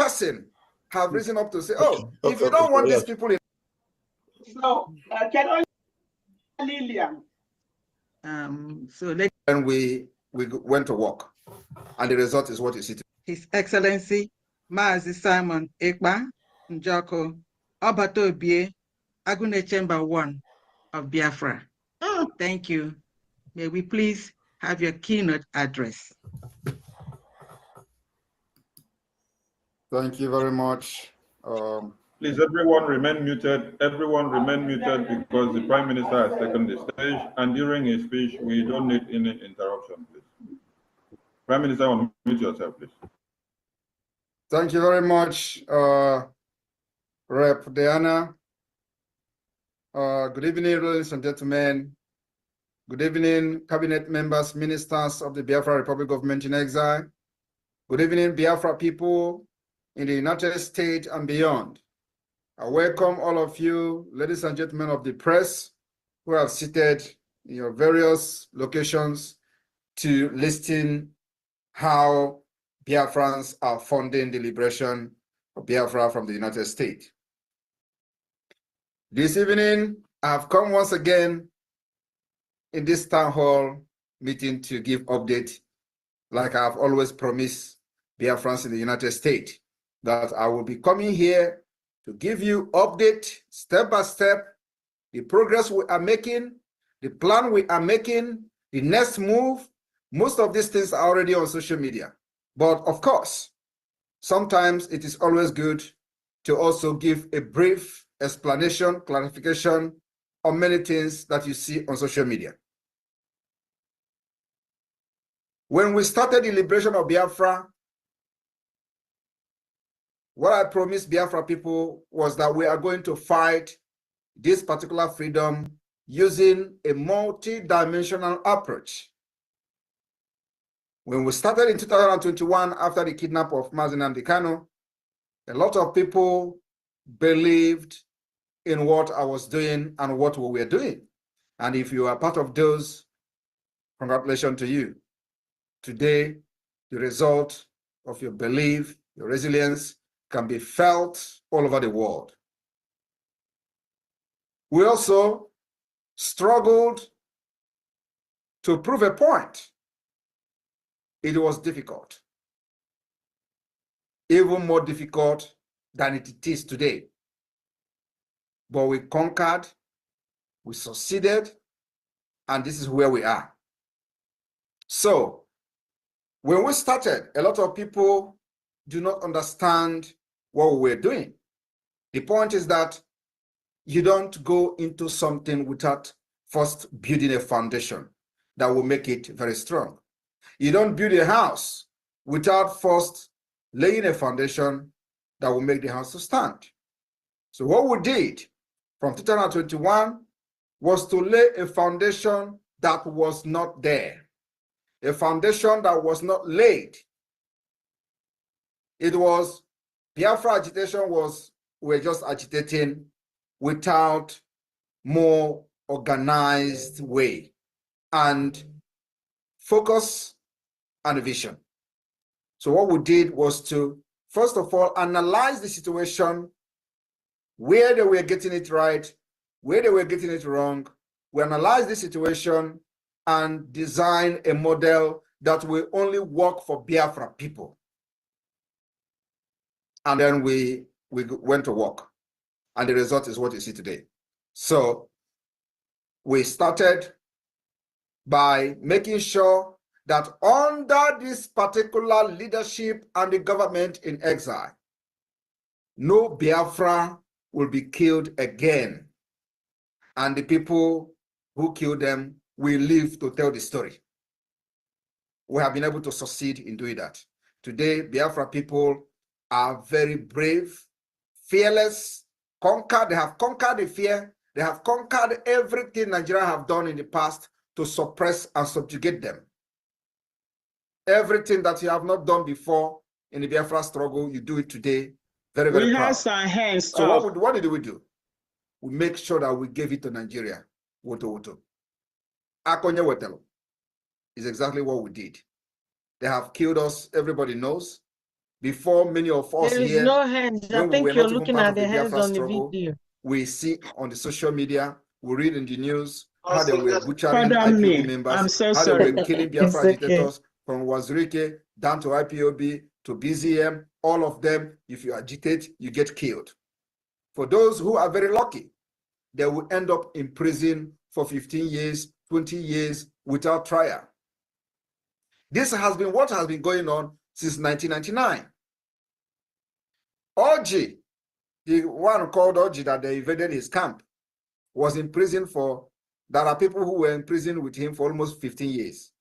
person have risen up to say, oh, if you don't want these people in. So, can only Lillian. And we went to work. And the result is what you see today. His Excellency, Mazi Simon Ekpa Njoko, Obatobie, Agune Chamber 1 of Biafra. Thank you. May we please have your keynote address. Thank you very much. Please, everyone remain muted. Everyone remain muted because the Prime Minister has taken the stage, and during his speech, we don't need any interruption, please. Prime Minister, unmute yourself, please. Thank you very much, Rep. Diana. Good evening, ladies and gentlemen. Good evening, cabinet members, ministers of the Biafra Republic Government in Exile. Good evening, Biafra people in the United States and beyond. I welcome all of you, ladies and gentlemen of the press, who have seated in your various locations to listen how Biafrans are funding the liberation of Biafra from the United States. This evening, I have come once again in this town hall meeting to give update, like I have always promised Biafrans in the United States, that I will be coming here to give you update step by step, the progress we are making, the plan we are making, the next move. Most of these things are already on social media. But of course, sometimes it is always good to also give a brief explanation, clarification on many things that you see on social media. When we started the liberation of Biafra, what I promised Biafra people was that we are going to fight this particular freedom using a multi-dimensional approach. When we started in 2021, after the kidnapping of Mazi Nnamdi Kanu, a lot of people believed in what I was doing and what we were doing. And if you are part of those, congratulations to you. Today, the result of your belief, your resilience, can be felt all over the world. We also struggled to prove a point. It was difficult, even more difficult than it is today. But we conquered, we succeeded, and this is where we are. So, when we started, a lot of people do not understand what we were doing. The point is that you don't go into something without first building a foundation that will make it very strong. You don't build a house without first laying a foundation that will make the house to stand. So what we did from 2021 was to lay a foundation that was not there, a foundation that was not laid. It was Biafra agitation we're just agitating without more organized way and focus and vision. So what we did was to, first of all, analyze the situation, where they were getting it right, where they were getting it wrong. We analyzed the situation and design a model that will only work for Biafra people. And then we went to work. And the result is what you see today. So we started by making sure that under this particular leadership and the government in exile, no Biafra will be killed again. And the people who killed them will live to tell the story. We have been able to succeed in doing that. Today, Biafra people are very brave, fearless, they have conquered the fear. They have conquered everything Nigeria have done in the past to suppress and subjugate them. Everything that you have not done before in the Biafra struggle, you do it today. Very, very proud. We have some hands So up. what did we do? We make sure that we gave it to Nigeria. Woto. Akonye Wetelo is exactly what we did. They have killed us, everybody knows. before many of us There is here, no hands. I when we think were you're not even looking part at of the the hands Biafra on the struggle, video. we see on the social media, we read in the news how they were butchering Pardon IPOB me. members, I'm so how they sorry. were killing Biafra It's okay. agitators from Wazirike down to IPOB to BZM. All of them, if you agitate, you get killed. For those who are very lucky, they will end up in prison for 15 years, 20 years without trial. This has been what has been going on since 1999. Orji, the one called Orji that they invaded his camp, was in prison for, there are people who were in prison with him for almost 15 years.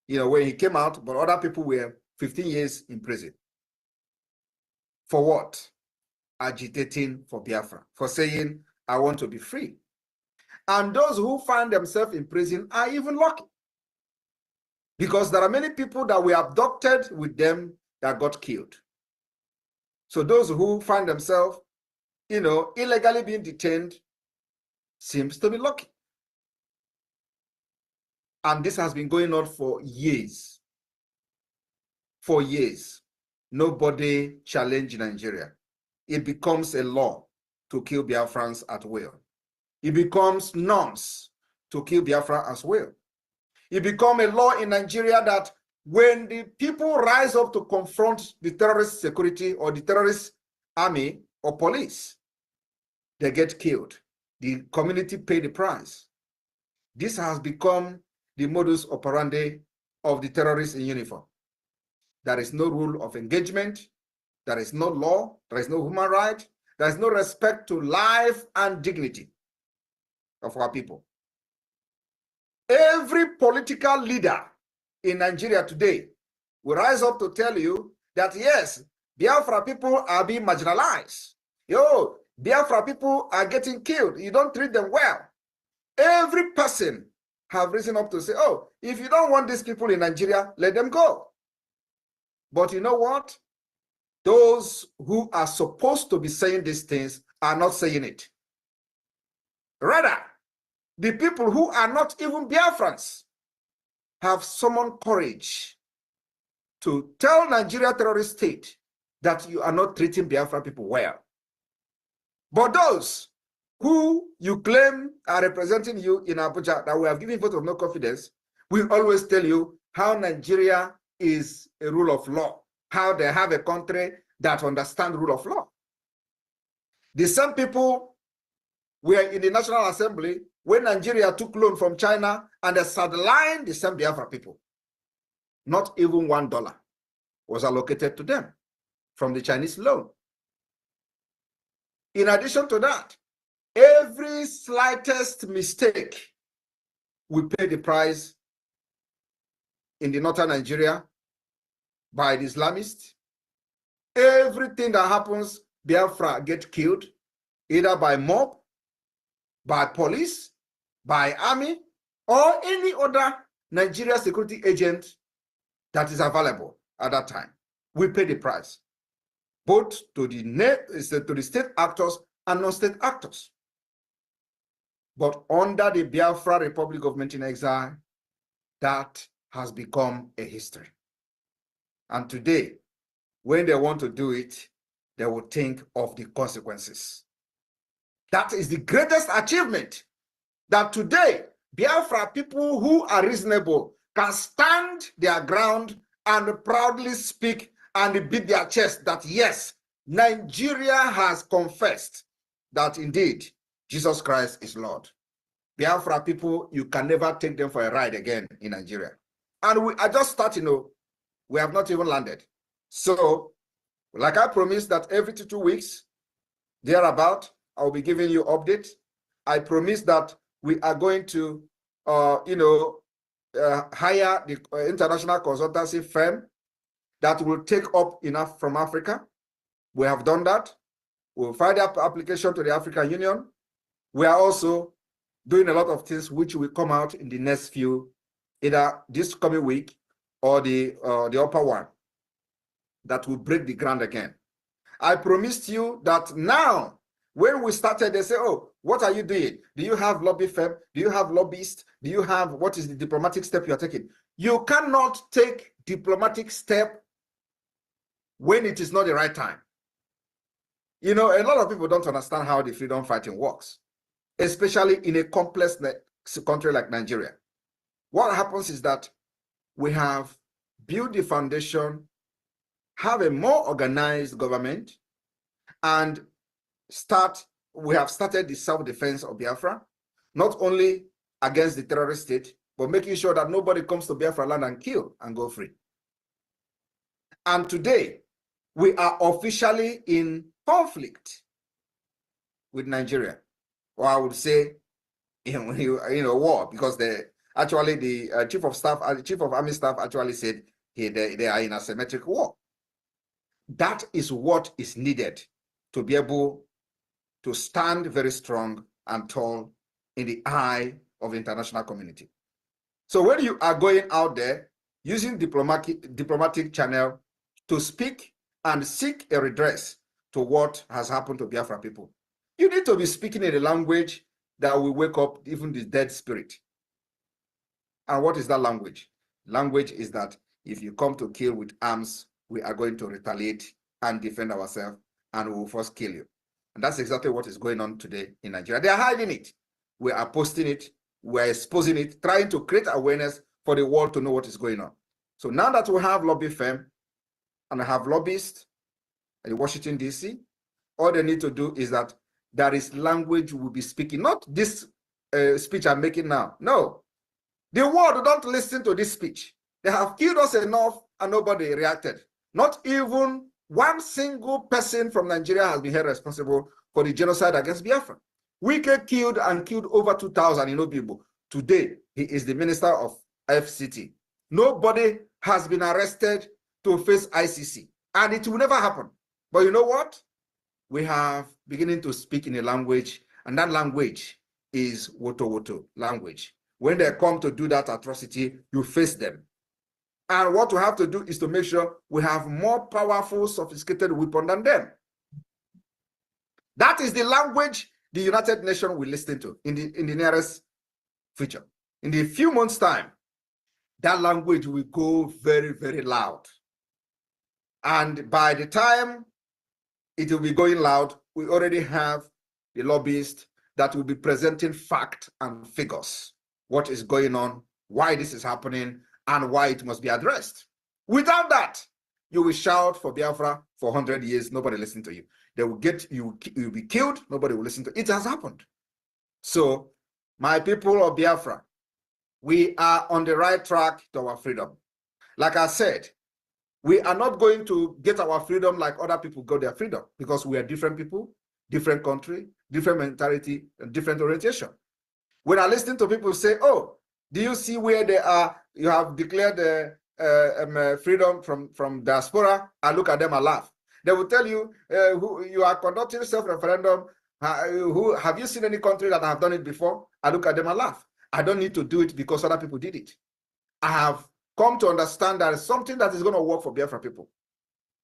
You know, when he came out, but other people were 15 years in prison. For what? Agitating for Biafra, for saying, I want to be free. And those who find themselves in prison are even lucky, because there are many people that were abducted with them that got killed. So those who find themselves, you know, illegally being detained seems to be lucky. And this has been going on for years. For years. Nobody challenged Nigeria. It becomes a law to kill Biafrans at will. It becomes norms to kill Biafra as well. It becomes a law in Nigeria that when the people rise up to confront the terrorist security or the terrorist army or police, they get killed. The community pay the price. This has become the modus operandi of the terrorists in uniform. There is no rule of engagement. There is no law. There is no human right. There is no respect to life and dignity of our people. Every political leader in Nigeria today will rise up to tell you that, yes, Biafra people are being marginalized. Yo, Biafra people are getting killed. You don't treat them well. Every person have risen up to say, oh, if you don't want these people in Nigeria, let them go. But you know what? Those who are supposed to be saying these things are not saying it. Rather, the people who are not even Biafrans have summoned courage to tell Nigeria terrorist state that you are not treating Biafra people well. But those who you claim are representing you in Abuja, that we have given vote of no confidence, will always tell you how Nigeria is a rule of law, how they have a country that understands rule of law. The same people were in the National Assembly when Nigeria took loan from China and they sidelined the same Biafra people. Not even $1 was allocated to them from the Chinese loan. In addition to that, every slightest mistake will pay the price in the northern Nigeria by the Islamists. Everything that happens, Biafra get killed, either by mob, by police, by army, or any other Nigeria security agent that is available at that time. We pay the price, both to the state actors and non-state actors. But under the Biafra Republic Government in Exile, that has become a history. And today, when they want to do it, they will think of the consequences. That is the greatest achievement, that today, Biafra people who are reasonable can stand their ground and proudly speak and beat their chest that, yes, Nigeria has confessed that indeed Jesus Christ is Lord. Biafra people, you can never take them for a ride again in Nigeria. And we are just starting, we have not even landed. So, like I promised that every 2 weeks, thereabout, I'll be giving you updates. I promise that we are going to, hire the international consultancy firm that will take up enough from Africa. We have done that. We'll file the application to the African Union. We are also doing a lot of things which will come out in the next few, either this coming week or the upper one, that will break the ground again. I promised you that now, when we started, they say, oh, what are you doing? Do you have lobby firm? Do you have lobbyists? Do you have, what is the diplomatic step you're taking? You cannot take diplomatic step when it is not the right time. You know, a lot of people don't understand how the freedom fighting works, especially in a complex country like Nigeria. What happens is that we have built the foundation, have a more organized government, and we have started the self-defense of Biafra, not only against the terrorist state, but making sure that nobody comes to Biafra land and kill and go free. And today, we are officially in conflict with Nigeria, or I would say, war, because the chief of staff, chief of army staff actually said they are in a asymmetric war. That is what is needed to be able to stand very strong and tall in the eye of the international community. So when you are going out there using diplomatic channel to speak and seek a redress to what has happened to Biafra people, you need to be speaking in a language that will wake up even the dead spirit. And what is that language? Language is that if you come to kill with arms, we are going to retaliate and defend ourselves, and we will first kill you. And that's exactly what is going on today in Nigeria. They are hiding it. We are posting it. We are exposing it, trying to create awareness for the world to know what is going on. So now that we have lobby firm and have lobbyists in Washington, D.C., all they need to do is that there is language we'll be speaking, not this speech I'm making now. No, the world don't listen to this speech. They have killed us enough and nobody reacted. Not even one single person from Nigeria has been held responsible for the genocide against Biafra. Wike killed over 2,000 in Obibo. Today, he is the minister of FCT. Nobody has been arrested to face ICC, and it will never happen. But you know what? We have beginning to speak in a language, and that language is Woto language. When they come to do that atrocity, you face them. And what we have to do is to make sure we have more powerful, sophisticated weapon than them. That is the language the United Nations will listen to in the nearest future. In a few months' time, that language will go very, very loud. And by the time it will be going loud, we already have the lobbyists that will be presenting fact and figures, what is going on, why this is happening, and why it must be addressed. Without that, you will shout for Biafra for 100 years, nobody listen to you. They will you'll be killed, nobody will listen to it. It has happened. So, my people of Biafra, we are on the right track to our freedom. Like I said, we are not going to get our freedom like other people got their freedom, because we are different people, different country, different mentality, and different orientation. When I listen to people say, oh, do you see where they are? You have declared freedom from diaspora. I look at them and laugh. They will tell you, who you are conducting self-referendum. Who have you seen any country that have done it before? I look at them and laugh. I don't need to do it because other people did it. I have come to understand that something that is going to work for Biafra people.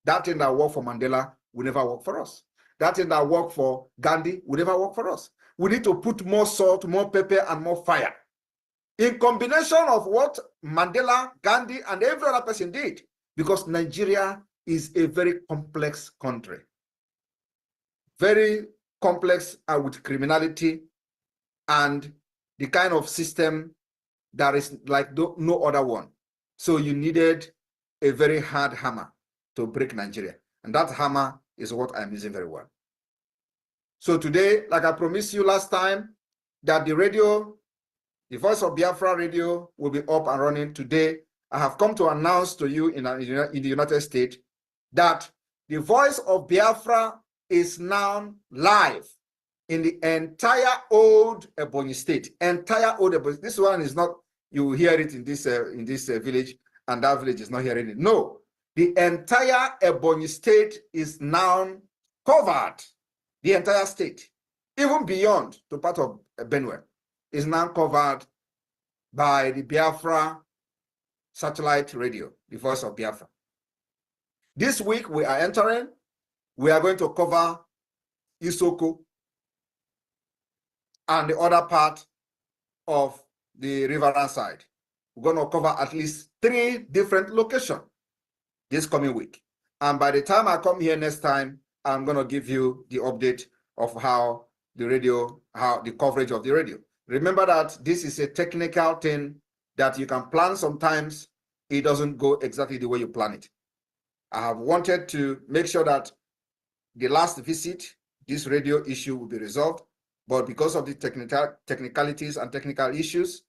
That thing that worked for Mandela will never work for us. That thing that worked for Gandhi will never work for us. We need to put more salt, more pepper, and more fire. In combination of what Mandela, Gandhi, and every other person did, because Nigeria is a very complex country. Very complex with criminality and the kind of system that is like no other one. So you needed a very hard hammer to break Nigeria. And that hammer is what I'm using very well. So today, like I promised you last time, that the radio, the Voice of Biafra radio, will be up and running today. I have come to announce to you in the United States that the Voice of Biafra is now live in the entire old Ebonyi state. Entire old Ebonyi. This one is not, you hear it in this village, and that village is not hearing it. No, the entire Ebonyi state is now covered. The entire state, even beyond to part of Benue, is now covered by the Biafra satellite radio, the Voice of Biafra. This week we are going to cover Isoko and the other part of the riverine side. We're going to cover at least 3 different locations this coming week. And by the time I come here next time, I'm going to give you the update of how the radio, how the coverage of the radio. Remember that this is a technical thing that you can plan. Sometimes it doesn't go exactly the way you plan it. I have wanted to make sure that the last visit, this radio issue will be resolved, but because of the technicalities and technical issues,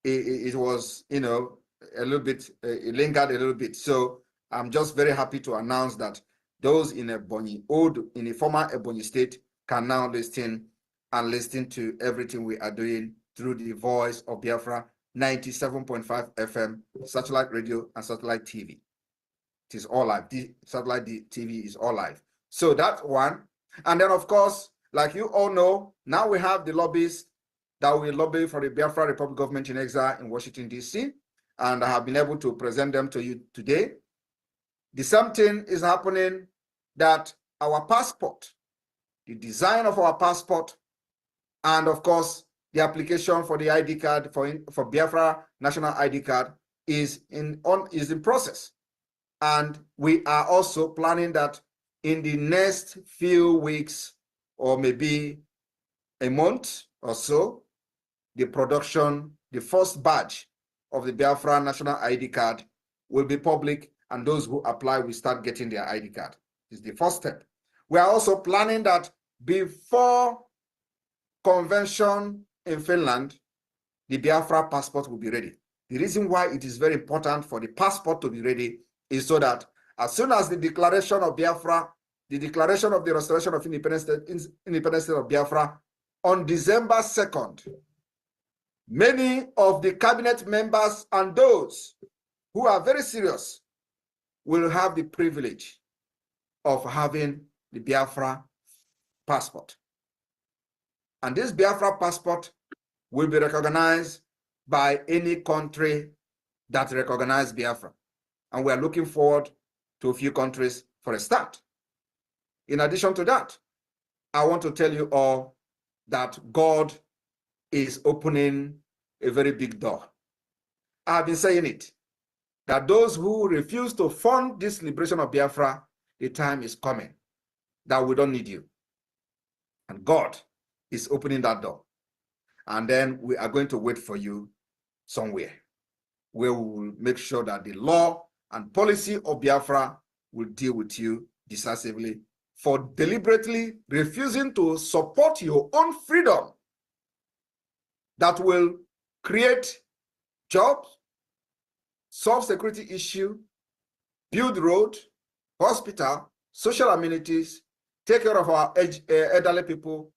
it was, you know, a little bit, it lingered a little bit. So I'm just very happy to announce that those in in a former Ebonyi state can now listen to everything we are doing through the Voice of Biafra 97.5 FM, satellite radio and satellite TV. It is all live. The satellite TV is all live. So that's one. And then, of course, like you all know, now we have the lobbyists that will lobby for the Biafra Republic government in exile in Washington, D.C. And I have been able to present them to you today. The same thing is happening that our passport, the design of our passport, and of course, the application for the ID card for Biafra national ID card is in process. And we are also planning that in the next few weeks or maybe a month or so, the production, the first batch of the Biafra national ID card will be public, and those who apply will start getting their ID card. This is the first step. We are also planning that before convention in Finland, the Biafra passport will be ready. The reason why it is very important for the passport to be ready is so that as soon as the declaration of Biafra, the declaration of the restoration of independence state of Biafra on December 2nd, many of the cabinet members and those who are very serious will have the privilege of having the Biafra passport. And this Biafra passport will be recognized by any country that recognizes Biafra. And we are looking forward to a few countries for a start. In addition to that, I want to tell you all that God is opening a very big door. I have been saying it, that those who refuse to fund this liberation of Biafra, the time is coming that we don't need you. And God is opening that door. And then we are going to wait for you somewhere where we will make sure that the law and policy of Biafra will deal with you decisively for deliberately refusing to support your own freedom that will create jobs, solve security issue, build road, hospital, social amenities, take care of our elderly people,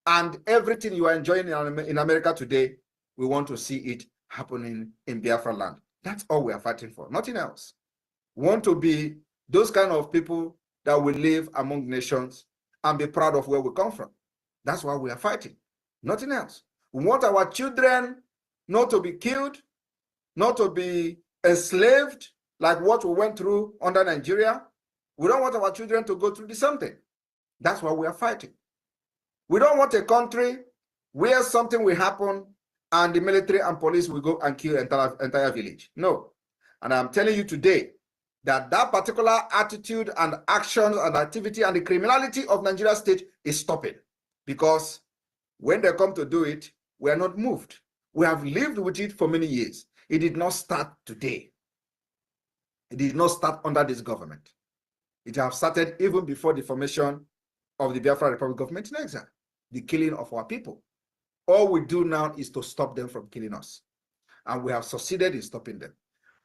and everything you are enjoying in America today, we want to see it happening in Biafra land. That's all we are fighting for, nothing else. We want to be those kind of people that will live among nations and be proud of where we come from. That's why we are fighting, nothing else. We want our children not to be killed, not to be enslaved like what we went through under Nigeria. We don't want our children to go through the same thing. That's why we are fighting. We don't want a country where something will happen and the military and police will go and kill entire village. No. And I'm telling you today that that particular attitude and actions and activity and the criminality of Nigeria state is stopping, because when they come to do it, we are not moved. We have lived with it for many years. It did not start today. It did not start under this government. It has started even before the formation of the Biafra Republic government in exile, the killing of our people. All we do now is to stop them from killing us. And we have succeeded in stopping them.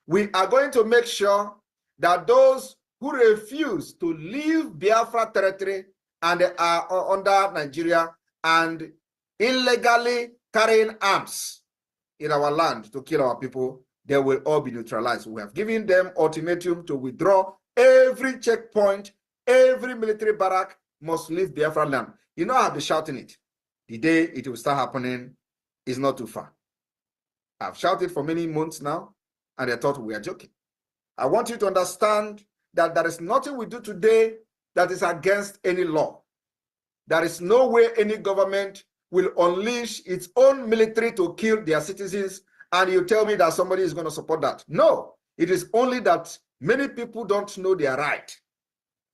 We are going to make sure that those who refuse to leave Biafra territory and are under Nigeria and illegally carrying arms in our land to kill our people, they will all be neutralized. We have given them ultimatum to withdraw. Every checkpoint, every military barrack must leave Biafra land. You know, I've been shouting it. The day it will start happening is not too far. I've shouted for many months now, and they thought we are joking. I want you to understand that there is nothing we do today that is against any law. There is no way any government will unleash its own military to kill their citizens, and you tell me that somebody is going to support that. No, it is only that many people don't know their right.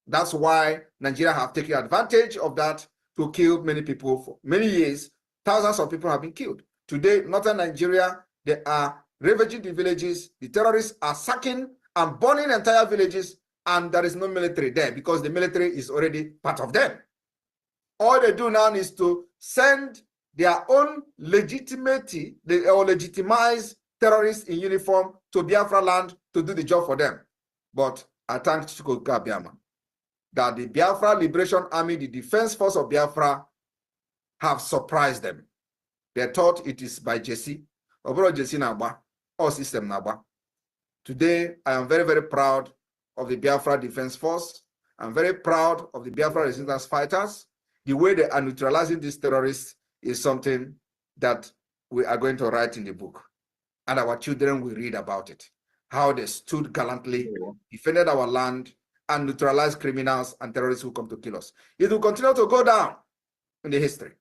That's why Nigeria have taken advantage of that to kill many people for many years. Thousands of people have been killed. Today, northern Nigeria, they are ravaging the villages. The terrorists are sacking and burning entire villages, and there is no military there because the military is already part of them. All they do now is to send their own legitimacy, or legitimize terrorists in uniform to Biafra land to do the job for them. But I thank Chukwuka Biama that the Biafra Liberation Army, the Defense Force of Biafra, have surprised them. They thought it is by Jesse, or Jesse Naba, or System Naba. Today, I am very, very proud of the Biafra Defense Force. I'm very proud of the Biafra resistance fighters. The way they are neutralizing these terrorists is something that we are going to write in the book. And our children will read about it. How they stood gallantly, defended our land, and neutralized criminals and terrorists who come to kill us. It will continue to go down in the history.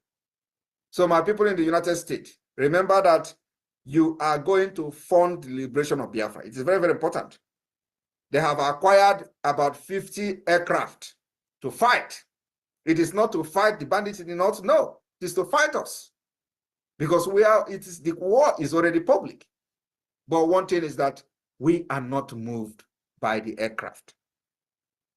So my people in the United States, remember that you are going to fund the liberation of Biafra. It is very, very important. They have acquired about 50 aircraft to fight. It is not to fight the bandits in the north, no, it is to fight us. Because the war is already public. But one thing is that we are not moved by the aircraft.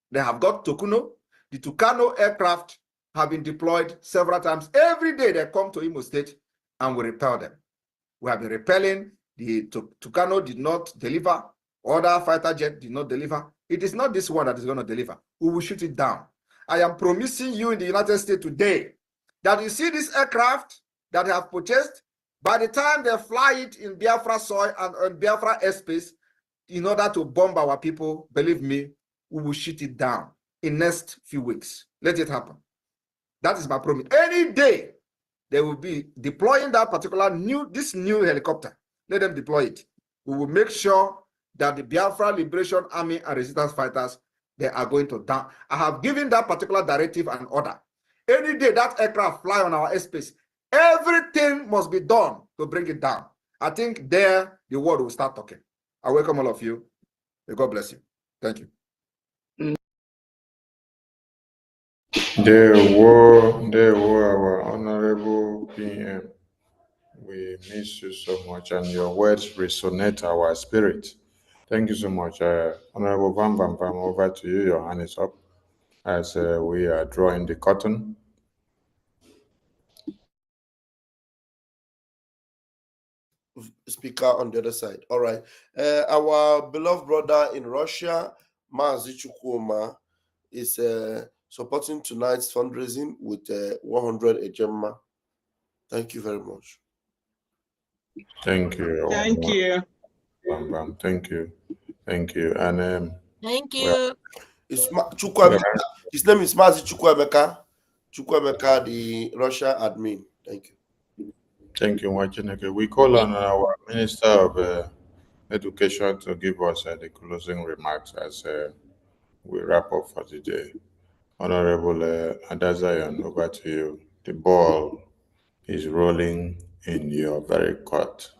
They have got Tokuno. The Tucano aircraft have been deployed several times. Every day they come to Imo State and we repel them. We have been repelling. The Tucano did not deliver. Other fighter jet did not deliver. It is not this one that is going to deliver. We will shoot it down. I am promising you in the United States today that you see this aircraft that they have purchased, by the time they fly it in Biafra soil and on Biafra airspace, in order to bomb our people, believe me, we will shoot it down in next few weeks. Let it happen. That is my promise. Any day, they will be deploying that particular this new helicopter. Let them deploy it. We will make sure that the Biafra Liberation Army and resistance fighters, they are going to down. I have given that particular directive and order. Any day that aircraft fly on our airspace, everything must be done to bring it down. I think there the world will start talking. I welcome all of you. May God bless you. Thank you. There were our honorable PM. We miss you so much, and your words resonate our spirit. Thank you so much. Honorable Bam Bam Bam, over to you. Your hand is up as we are drawing the curtain. Speaker on the other side. All right. Our beloved brother in Russia, Mazi Chukwuma, is supporting tonight's fundraising with 100 ejema. Thank you very much. Thank you. Thank you. Bam Bam. Thank you. Thank you. And thank you. It's Chukwemeka. His name is Mazi Chukwemeka. Chukwemeka, the Russia admin. Thank you. Thank you, Wachineke. We call on our Minister of Education to give us the closing remarks as we wrap up for the day. Honorable Adazayan, over to you. The ball is rolling in your very court.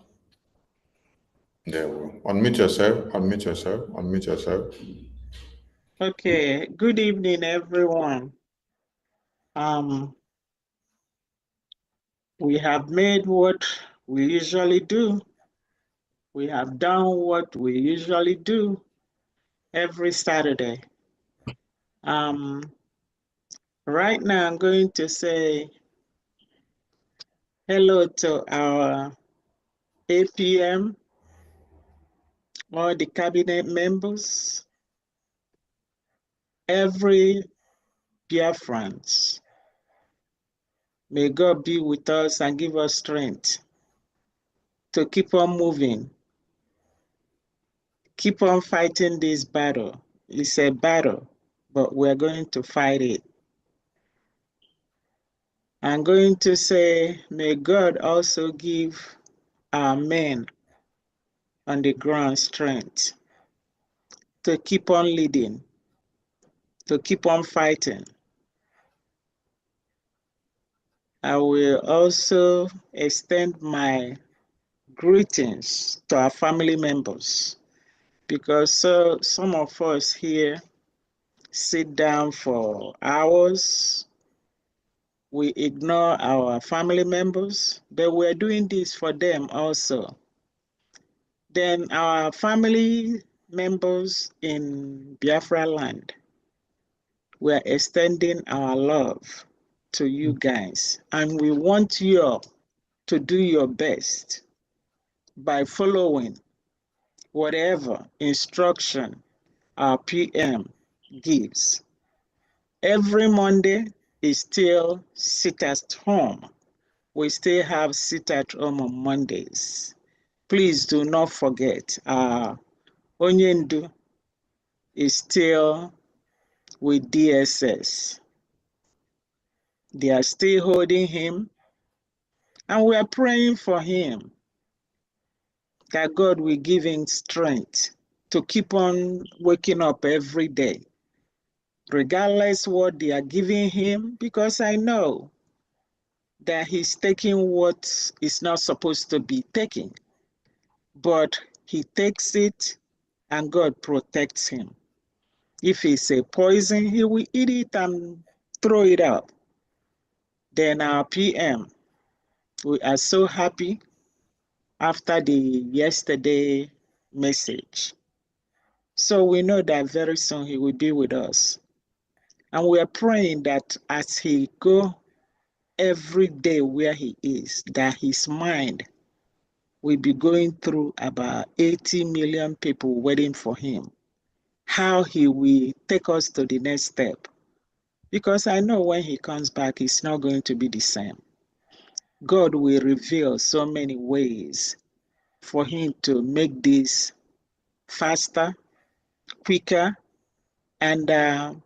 There we go. Unmute yourself, unmute yourself, unmute yourself. Okay, good evening, everyone. We have made what we usually do. We have done what we usually do every Saturday. Right now, I'm going to say hello to our APM, all the cabinet members, every Biafrans. May God be with us and give us strength to keep on moving, keep on fighting this battle. It's a battle, but we're going to fight it. I'm going to say, may God also give our men on the ground strength to keep on leading, to keep on fighting. I will also extend my greetings to our family members, because some of us here sit down for hours. We ignore our family members, but we're doing this for them also. Then our family members in Biafra land, we're extending our love to you guys. And we want you all to do your best by following whatever instruction our PM gives. Every Monday is still sit at home. We still have sit at home on Mondays. Please do not forget, Onyendu is still with DSS. They are still holding him, and we are praying for him that God will give him strength to keep on waking up every day, regardless what they are giving him, because I know that he's taking what is not supposed to be taken, but he takes it and God protects him. If it's a poison, he will eat it and throw it out. Then our PM, we are so happy after the yesterday message. So we know that very soon he will be with us. And we are praying that as he go every day where he is, that his mind will be going through about 80 million people waiting for him, how he will take us to the next step. Because I know when he comes back, it's not going to be the same. God will reveal so many ways for him to make this faster, quicker, and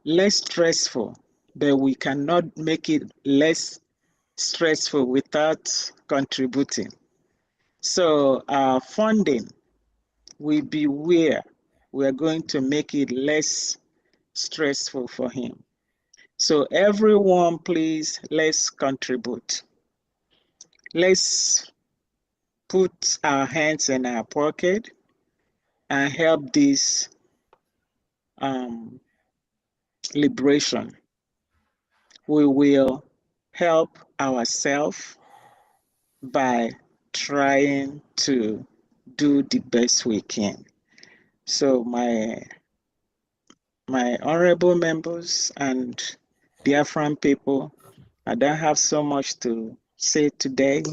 less stressful. But we cannot make it less stressful without contributing. So our funding will be where we're going to make it less stressful for him. So everyone, please, let's contribute. Let's put our hands in our pocket and help this liberation. We will help ourselves by trying to do the best we can. So my honorable members and Biafran people, I don't have so much to say today.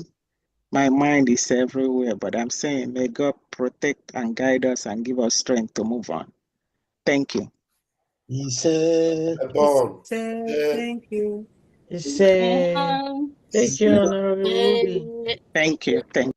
My mind is everywhere, but I'm saying may God protect and guide us and give us strength to move on. Thank you. He said, Thank you. he said, thank you, Honorable Ruby. Thank you. Thank you.